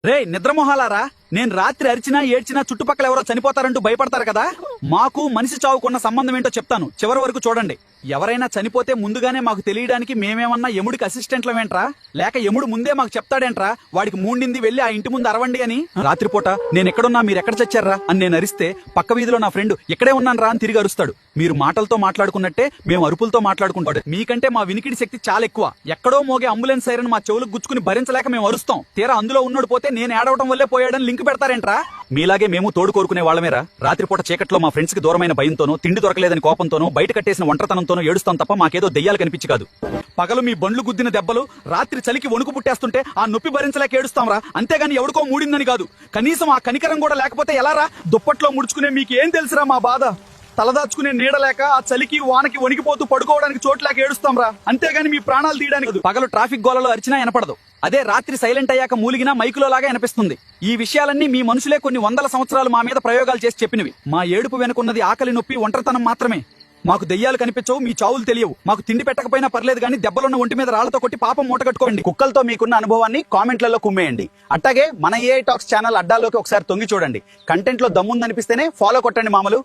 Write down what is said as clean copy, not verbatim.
రే నిద్రమొహాలారా, నేను రాత్రి అరిచినా ఏడ్చినా చుట్టుపక్కల ఎవరో చనిపోతారంటూ భయపడతారు కదా. మాకు మనిషి చావుకున్న సంబంధం ఏంటో చెప్తాను, చివరి వరకు చూడండి. ఎవరైనా చనిపోతే ముందుగానే మాకు తెలియడానికి మేమేమన్నా యముడికి అసిస్టెంట్లమేంట్రా? లేక యముడు ముందే మాకు చెప్తాడేంట్రా వాడికి మూండింది వెళ్లి ఆ ఇంటి ముందు అరవండి అని? రాత్రిపూట నేను ఎక్కడున్నా మీరు ఎక్కడ చచ్చారా అని నేను అరిస్తే పక్క వీధిలో నా ఫ్రెండ్ ఇక్కడే ఉన్నాను రా అని తిరిగి అరుస్తాడు. మీరు మాటలతో మాట్లాడుకున్నట్టే మేము అరుపులతో మాట్లాడుకుంటాడు. మీకంటే మా వినికిడి శక్తి చాలా ఎక్కువ. ఎక్కడో మోగే అంబులెన్స్ సైరన్ మా చెవులకు గుచ్చుకుని భరించలేక మేము అరుస్తాం. తీరా అందులో ఉన్నోడు పోతే నేను ఏడవటం వల్లే పోయాడని లింక్ పెడతారేంట్రా? మీలాగే మేము తోడు కోరుకునే వాళ్ళమేరా. రాత్రిపూట చీకట్లో మా ఫ్రెండ్స్ కి దూరమైన భయంతోనో, తిండి దొరకలేదని కోపంతోనో, బయట కట్టేసిన ఒంటరితనంతోనో ఏడుస్తాం తప్ప మాకేదో దెయ్యాలు కనిపించి కాదు. పగలు మీ బండ్లు గుద్దిన దెబ్బలు, రాత్రి చలికి వణుకు పుట్టేస్తుంటే ఆ నొప్పి భరించలేక ఏడుస్తాంరా. అంతేగాని ఎవడికో మూడిందని కాదు. కనీసం ఆ కనికరం కూడా లేకపోతే ఎలారా? దుప్పట్లో ముడుచుకునే మీకేం తెలుసురా మా బాధ? తలదాచుకునే నీడలేక ఆ చలికి వానకి వణికిపోతూ పడుకోవడానికి చోట్లేక ఏడుస్తాంరా. అంతేగాని మీ ప్రాణాలు తీయడానికి. పగలు ట్రాఫిక్ గోలలో అరిచినా వినపడదు, అదే రాత్రి సైలెంట్ అయ్యాక మూలిగినా మైకులో లాగా వినిపిస్తుంది. ఈ విషయాలన్నీ మీ మనుషులే కొన్ని వందల సంవత్సరాలు మా మీద ప్రయోగాలు చేసి చెప్పినవి. మా ఏడుపు వెనుకున్నది ఆకలి, నొప్పి, ఒంటరితనం మాత్రమే. మాకు దెయ్యాలు కనిపించవు, మీ చావులు తెలియవు. మాకు తిండి పెట్టకపోయినా పర్లేదు కానీ దెబ్బలున్న ఒంటి మీద రాళ్లతో కొట్టి పాపం మూట కట్టుకోండి. కుక్కలతో మీకున్న అనుభవాన్ని కామెంట్లలో కుమ్మేయండి. అట్టాగే మన ఏఐ టాక్స్ ఛానల్ అడ్డాలోకి ఒకసారి తొంగి చూడండి. కంటెంట్ లో దమ్ముందనిపిస్తేనే ఫాలో కొట్టండి మామలు.